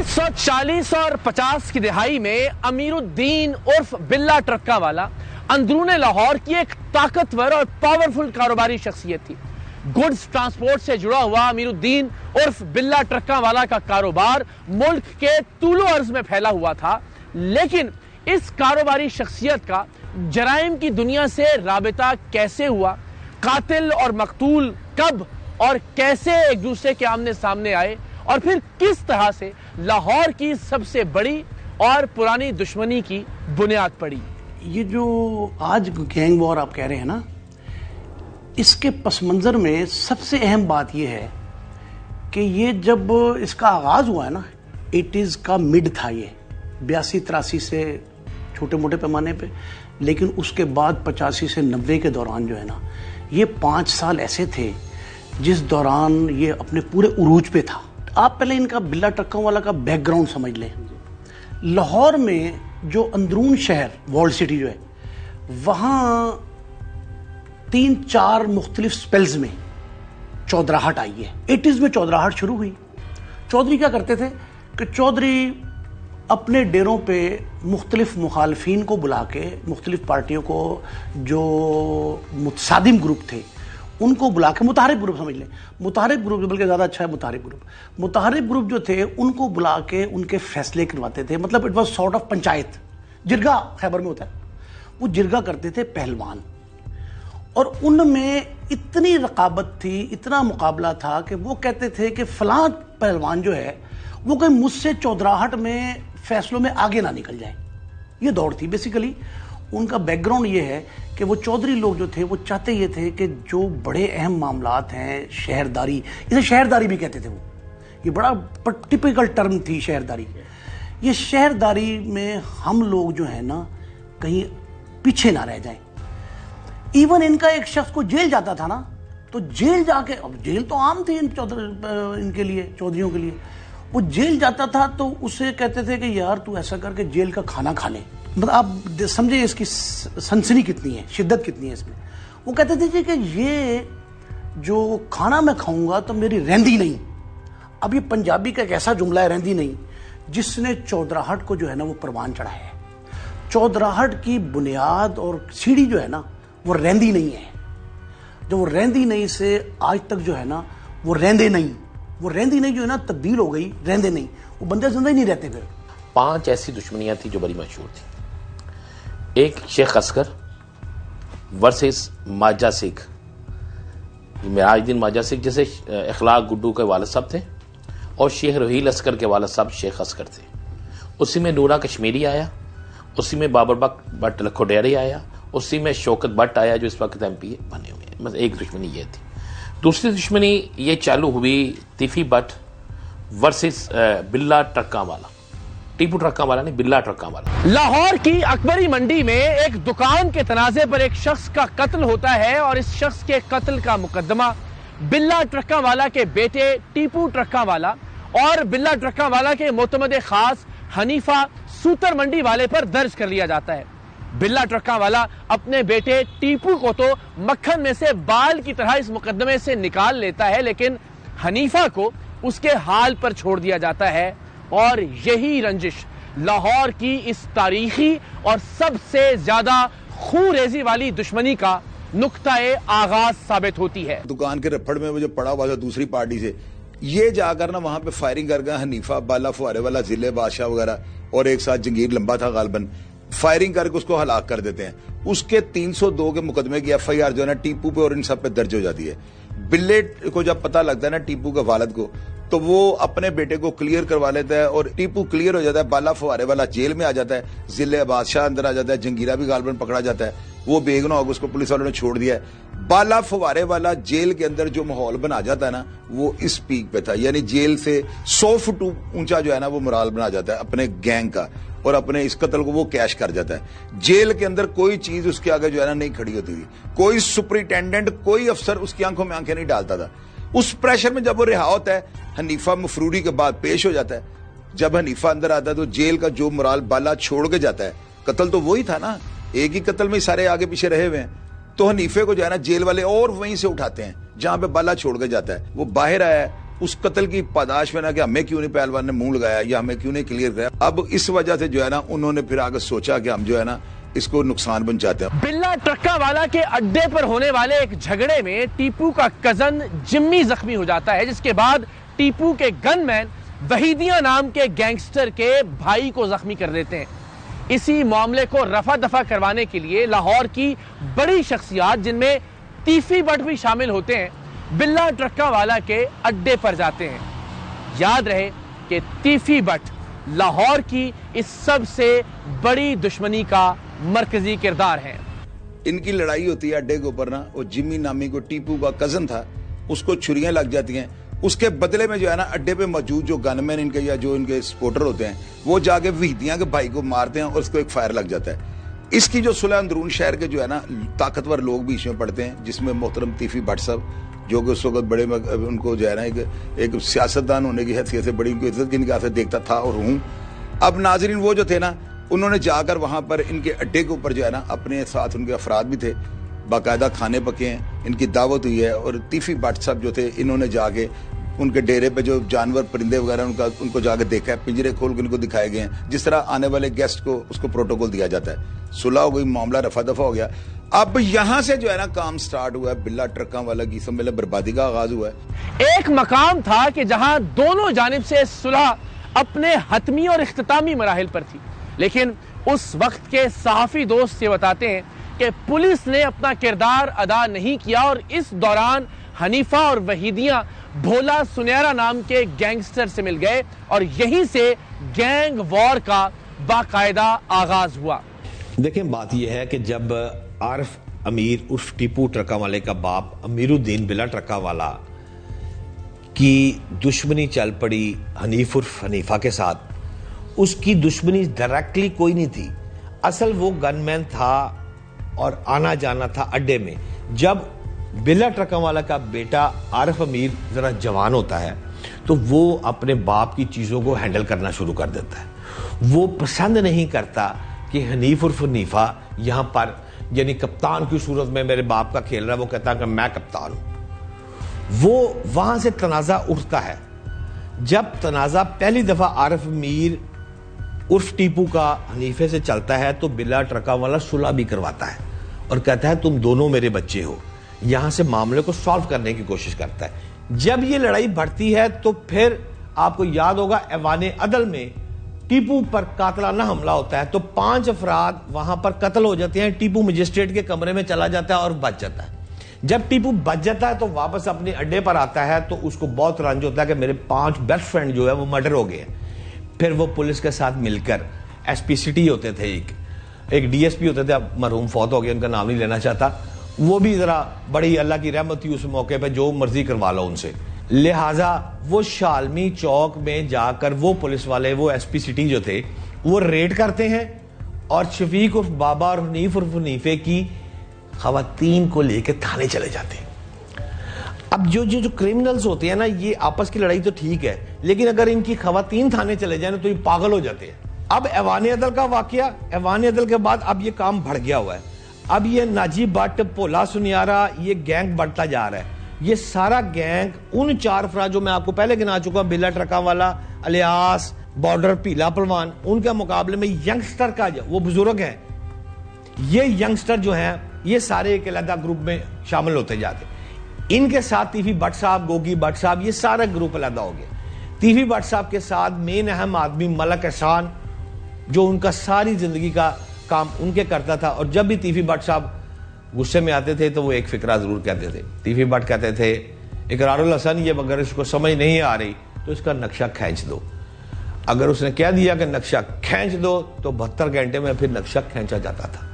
1940 اور 50 کی دہائی میں امیرالدین عرف بلا ٹرکا والا اندرون لاہور کی ایک طاقتور اور پاورفل کاروباری شخصیت تھی۔ گڈز ٹرانسپورٹ سے جڑا ہوا امیرالدین عرف بلا ٹرکا والا کا کاروبار ملک کے طول و عرض میں پھیلا ہوا تھا، لیکن اس کاروباری شخصیت کا جرائم کی دنیا سے رابطہ کیسے ہوا، قاتل اور مقتول کب اور کیسے ایک دوسرے کے آمنے سامنے آئے، اور پھر کس طرح سے لاہور کی سب سے بڑی اور پرانی دشمنی کی بنیاد پڑی۔ یہ جو آج گینگ وار آپ کہہ رہے ہیں نا، اس کے پس منظر میں سب سے اہم بات یہ ہے کہ یہ جب اس کا آغاز ہوا ہے نا، 80s کا مڈ تھا، یہ 82-83 سے چھوٹے موٹے پیمانے پہ، لیکن اس کے بعد 85 سے 90 کے دوران جو ہے نا، یہ 5 سال ایسے تھے جس دوران یہ اپنے پورے عروج پہ تھا۔ آپ پہلے ان کا بلا ٹرکوں والا کا بیک گراؤنڈ سمجھ لیں۔ لاہور میں جو اندرون شہر وارلڈ سٹی جو ہے، وہاں 3-4 مختلف سپیلز میں چودراہٹ آئی ہے۔ 80s میں چودراہٹ شروع ہوئی۔ چودھری کیا کرتے تھے کہ چودھری اپنے ڈیروں پہ مختلف مخالفین کو بلا کے، مختلف پارٹیوں کو جو متصادم گروپ تھے ان کو بلا کے، متحارب گروپ سمجھ لیں، متحارب گروپ بلکہ زیادہ اچھا ہے، متحارب گروپ جو تھے ان کو بلا کے ان کے فیصلے کرواتے تھے۔ مطلب it was sort of panchayat, jirga Khyber میں ہوتا ہے، وہ جرگا کرتے تھے پہلوان، اور ان میں اتنی رقابت تھی، اتنا مقابلہ تھا کہ وہ کہتے تھے کہ فلاں پہلوان جو ہے وہ کوئی مجھ سے چودراہٹ میں فیصلوں میں آگے نہ نکل جائے۔ یہ دوڑ تھی۔ بیسیکلی ان کا بیک گراؤنڈ یہ ہے کہ وہ چودھری لوگ جو تھے وہ چاہتے یہ تھے کہ جو بڑے اہم معاملات ہیں، شہرداری، اسے شہرداری بھی کہتے تھے، وہ یہ بڑا ٹپیکل ٹرم تھی شہرداری۔ یہ شہرداری میں ہم لوگ جو ہیں نا کہیں پیچھے نہ رہ جائیں۔ ایون ان کا ایک شخص کو جیل جاتا تھا نا، تو جیل جا کے، اب جیل تو عام تھی ان کے لیے، چودھریوں کے لیے، وہ جیل جاتا تھا تو اسے کہتے تھے کہ یار تو ایسا کر کے جیل کا کھانا کھا لے۔ مطلب آپ سمجھے اس کی سنسنی کتنی ہے، شدت کتنی ہے اس میں۔ وہ کہتے تھے کہ یہ جو کھانا میں کھاؤں گا تو میری رہندی نہیں۔ اب یہ پنجابی کا ایک ایسا جملہ ہے، رہندی نہیں، جس نے چودراہٹ کو جو ہے نا وہ پروان چڑھایا ہے۔ چودراہٹ کی بنیاد اور سیڑھی جو ہے نا وہ رہندی نہیں ہے۔ جو وہ رہندی نہیں سے آج تک جو ہے نا وہ رہندے نہیں، وہ رہندی نہیں جو ہے نا تبدیل ہو گئی رہندے نہیں، وہ بندے زندہ ہی نہیں رہتے۔ پھر 5 ایسی دشمنیاں تھیں جو بڑی مشہور تھیں۔ ایک شیخ اصغر ورسز ماجہ سکھ، معراج الدین ماجہ سکھ جیسے اخلاق گڈو کے والد صاحب تھے، اور شیخ رحیل اصغر کے والد صاحب شیخ اصغر تھے۔ اسی میں نورا کشمیری آیا، اسی میں بابر بٹ لکھو ڈیری آیا، اسی میں شوکت بٹ آیا جو اس وقت ایم پی بنے ہوئے ہیں۔ بس ایک دشمنی یہ تھی۔ دوسری دشمنی یہ چالو ہوئی تیفی بٹ ورسز بلا ٹرکا والا، ٹیپو ٹرکا والا نہیں، بلا ٹرکا والا۔ لاہور کی اکبری منڈی میں ایک دکان کے تنازع پر ایک شخص کا قتل ہوتا ہے، اور اس شخص کے قتل کا مقدمہ بلا ٹرکا والا کے بیٹے ٹیپو ٹرکا والا اور بلا ٹرکا والا کے معتمد خاص حنیفہ سوتر منڈی والے پر درج کر لیا جاتا ہے۔ بلا ٹرکا والا اپنے بیٹے ٹیپو کو تو مکھن میں سے بال کی طرح اس مقدمے سے نکال لیتا ہے، لیکن حنیفہ کو اس کے حال پر چھوڑ دیا جاتا ہے، اور یہی رنجش لاہور کی اس تاریخی اور سب سے زیادہ خون ریزی والی دشمنی کا نقطہ آغاز ثابت ہوتی ہے۔ دکان کے رپڑ میں وہ جو پڑا ہوا تھا دوسری پارٹی سے، یہ جا کر نا وہاں پہ فائرنگ کر گیا حنیفہ، بالا فوارے والا، ضلع بادشاہ وغیرہ، اور ایک ساتھ جنگیر لمبا تھا غالباً، فائرنگ کر کے اس کو ہلاک کر دیتے ہیں۔ اس کے 302 کے مقدمے کی ایف آئی آر جو ہے نا ٹیپو پہ اور ان سب پہ درج ہو جاتی ہے۔ بلے کو جب پتہ لگتا ہے نا ٹیپو کے والد کو، تو وہ اپنے بیٹے کو کلیئر کروا لیتا ہے، اور ٹیپو کلیئر ہو جاتا ہے، بالا فوارے والا جیل میں آ جاتا ہے، ضلع بادشاہ اندر آ جاتا ہے، جنگیرہ بھی غالباً پکڑا جاتا ہے، وہ بیگنا ہوگا، اس کو پولیس والوں نے چھوڑ دیا ہے۔ بالا فوارے والا جیل کے اندر جو ماحول بنا جاتا ہے نا وہ اس پیک پہ تھا، یعنی جیل سے 100 فٹ اونچا جو ہے نا وہ مرال بنا جاتا ہے اپنے گینگ کا، اور اپنے اس قتل کو وہ کیش کر جاتا ہے۔ جیل کے اندر کوئی چیز اس کے آگے جو ہے نا نہیں کھڑی ہوتی تھی، کوئی سپرنٹینڈنٹ، کوئی افسر اس کی آنکھوں میں آنکھیں نہیں ڈالتا تھا۔ اس پریشر میں جب وہ رہا ہوتا ہے، حنیفہ مفروری کے بعد پیش ہو جاتا ہے۔ جب حنیفہ اندر آتا ہے تو جیل کا جو مرال بالا چھوڑ کے جاتا ہے، قتل تو وہی تھا نا، ایک ہی قتل میں سارے آگے پیچھے رہے ہوئے ہیں، تو حنیفے کو جو ہے نا جیل والے اور وہیں سے اٹھاتے ہیں جہاں پہ بالا چھوڑ کے جاتا ہے۔ وہ باہر آیا ہے اس قتل کی پاداش میں نا کہ ہمیں کیوں نہیں پہلوان نے منہ لگایا یا ہمیں کیوں نہیں کلیئر کرایا. اب اس وجہ سے جو ہے نا انہوں نے پھر آگے سوچا کہ ہم جو ہے نا اس کو نقصان پہنچاتے ہیں. بلا ٹرکا والا کے اڈے پر ہونے والے ایک جھگڑے میں ٹیپو کا کزن جمی زخمی ہو جاتا ہے، جس کے بعد ٹیپو کے گن مین وحیدیہ نام کے گینگسٹر کے بھائی کو زخمی کر دیتے ہیں. اسی معاملے کو رفع دفع کروانے کے لیے لاہور کی بڑی شخصیات جن میں تیفی بٹ بھی شامل ہوتے ہیں بلا ٹرکا والا کے اڈے پر جاتے ہیں. یاد رہے کہ تیفی بٹ لاہور کی اس سب سے بڑی دشمنی کا مرکزی کردار ہے. ان کی لڑائی ہوتی ہے اڈے کے اوپر نا. وہ جمی نامی کو ٹیپو کا کزن تھا، اس کو چھریاں لگ جاتی ہیں. اس کے بدلے میں جو ہے نا اڈے پہ موجود جو گن مین ان کے یا جو ان کے سپورٹر ہوتے ہیں وہ جا کے وحیدیہ کے بھائی کو مارتے ہیں اور اس کو ایک فائر لگ جاتا ہے. اس کی جو صلح اندرون شہر کے جو ہے نا طاقتور لوگ بھی اس میں پڑتے ہیں، جس میں محترم تیفی بٹ صاحب جو کہ اس وقت بڑے ان کو جو ہے نا ایک سیاستدان ہونے کی حیثیت سے بڑی ان کو عزت کی نگاہ سے دیکھتا تھا اور ہوں. اب ناظرین وہ جو تھے نا انہوں نے جا کر وہاں پر ان کے اڈے کے اوپر جو ہے نا اپنے ساتھ ان کے افراد بھی تھے، باقاعدہ کھانے پکے ہیں، ان کی دعوت ہوئی ہے. اور تیفی بٹ صاحب جو تھے انہوں نے جا کے ان کے ڈیرے پہ جو جانور پرندے وغیرہ ان کو جا کے دیکھا ہے، پنجرے کھول کے ان کو دکھائے گئے ہیں، جس طرح آنے والے گیسٹ کو اس کو پروٹوکول دیا جاتا ہے. صلح ہو گئی، معاملہ رفع دفع ہو گیا. اب یہاں سے جو ہے نا کام سٹارٹ ہوا ہے بلا ٹرکاں والا کی سمجھ لے بربادی کا آغاز ہوا ہے. ایک مقام تھا کہ جہاں دونوں جانب سے صلح اپنے حتمی اور اختتامی مراحل پر تھی، لیکن اس وقت کے صحافی دوست یہ بتاتے ہیں کہ پولیس نے اپنا کردار ادا نہیں کیا اور اس دوران حنیفہ اور وحیدیہ بھولا سنیرا نام کے گینگسٹر سے مل گئے اور یہیں سے گینگ وار کا باقاعدہ آغاز ہوا. دیکھیں بات یہ ہے کہ جب عارف امیر عرف ٹیپو ٹرکا والے کا باپ امیر الدین بلا ٹرکا والا کی دشمنی چل پڑی حنیف عرف حنیفہ کے ساتھ، اس کی دشمنی ڈائریکٹلی کوئی نہیں تھی. اصل وہ گن مین تھا اور آنا جانا تھا اڈے میں. جب بلا ٹرکا والا کا بیٹا عارف امیر ذرا جوان ہوتا ہے تو وہ اپنے باپ کی چیزوں کو ہینڈل کرنا شروع کر دیتا ہے. وہ پسند نہیں کرتا کہ حنیف عرف حنیفہ یہاں پر یعنی کپتان کی صورت میں میرے باپ کا کھیل رہا ہے، وہ کہتا ہے کہ میں کپتان ہوں. وہ وہاں سے تنازع اٹھتا ہے. جب تنازع پہلی دفعہ عارف امیر عرف ٹیپو کا حنیفے سے چلتا ہے تو بلا ٹرکا والا صلح بھی کرواتا ہے اور کہتا ہے تم دونوں میرے بچے ہو. یہاں سے معاملے کو سالو کرنے کی کوشش کرتا ہے. جب یہ لڑائی بڑھتی ہے تو پھر آپ کو یاد ہوگا ایوان عدل میں ٹیپو پر قاتلانہ حملہ ہوتا ہے تو 5 افراد وہاں پر قتل ہو جاتے ہیں. ٹیپو مجسٹریٹ کے کمرے میں چلا جاتا ہے اور بچ جاتا ہے. جب ٹیپو بچ جاتا ہے تو واپس اپنے اڈے پر آتا ہے تو اس کو بہت رنج ہوتا ہے کہ میرے 5 بیسٹ فرینڈ جو ہے وہ مرڈر ہو گئے ہیں. پھر وہ پولیس کے ساتھ مل کر ایس پی سٹی ہوتے تھے، ایک ڈی ایس پی ہوتے تھے، اب مرحوم فوت ہو گئے، ان کا نام نہیں لینا چاہتا، وہ بھی ذرا بڑی اللہ کی رحمت تھی اس موقع پہ، جو مرضی کروا لو ان سے. لہٰذا وہ شالمی چوک میں جا کر وہ پولیس والے وہ ایس پی سٹی جو تھے وہ ریڈ کرتے ہیں اور شفیق عرف بابا اور حنیف عرف حنیفے کی خواتین کو لے کے تھانے چلے جاتے ہیں. اب جو کرمنلز ہوتے ہیں نا یہ آپس کی لڑائی تو ٹھیک ہے، لیکن اگر ان کی خواتین تھانے چلے جائیں تو یہ پاگل ہو جاتے ہیں. اب ایوان عدل کا واقعہ، ایوان عدل کے بعد اب یہ کام بڑھ گیا ہوا ہے. اب یہ ناجی بٹ، بھولا سنیارا، یہ گینگ بڑھتا جا رہا ہے. یہ سارا گینگ ان 4 افراد جو میں آپ کو پہلے گنا چکا، بلا ٹرکا والا، الیاس، بارڈر، پیلا پلوان، ان کے مقابلے میں ینگسٹر کا وہ بزرگ ہیں. یہ ینگسٹر جو ہیں یہ سارے ایک علیحدہ گروپ میں شامل ہوتے جاتے. ان کے ساتھ تیفی بٹ صاحب، گوگی بٹ صاحب، یہ سارا گروپ علیحدہ ہو گیا. تیفی بٹ صاحب کے ساتھ مین اہم آدمی ملک احسان، جو ان کا ساری زندگی کا کام ان کے کرتا تھا. اور جب بھی تیفی بٹ صاحب غصے میں آتے تھے تو وہ ایک فکرہ ضرور کہتے تھے. تیفی بٹ کہتے تھے اقرار الحسن یہ اگر اس کو سمجھ نہیں آ رہی تو اس کا نقشہ کھینچ دو. اگر اس نے کہہ دیا کہ نقشہ کھینچ دو تو 72 گھنٹے میں پھر نقشہ کھینچا جاتا تھا.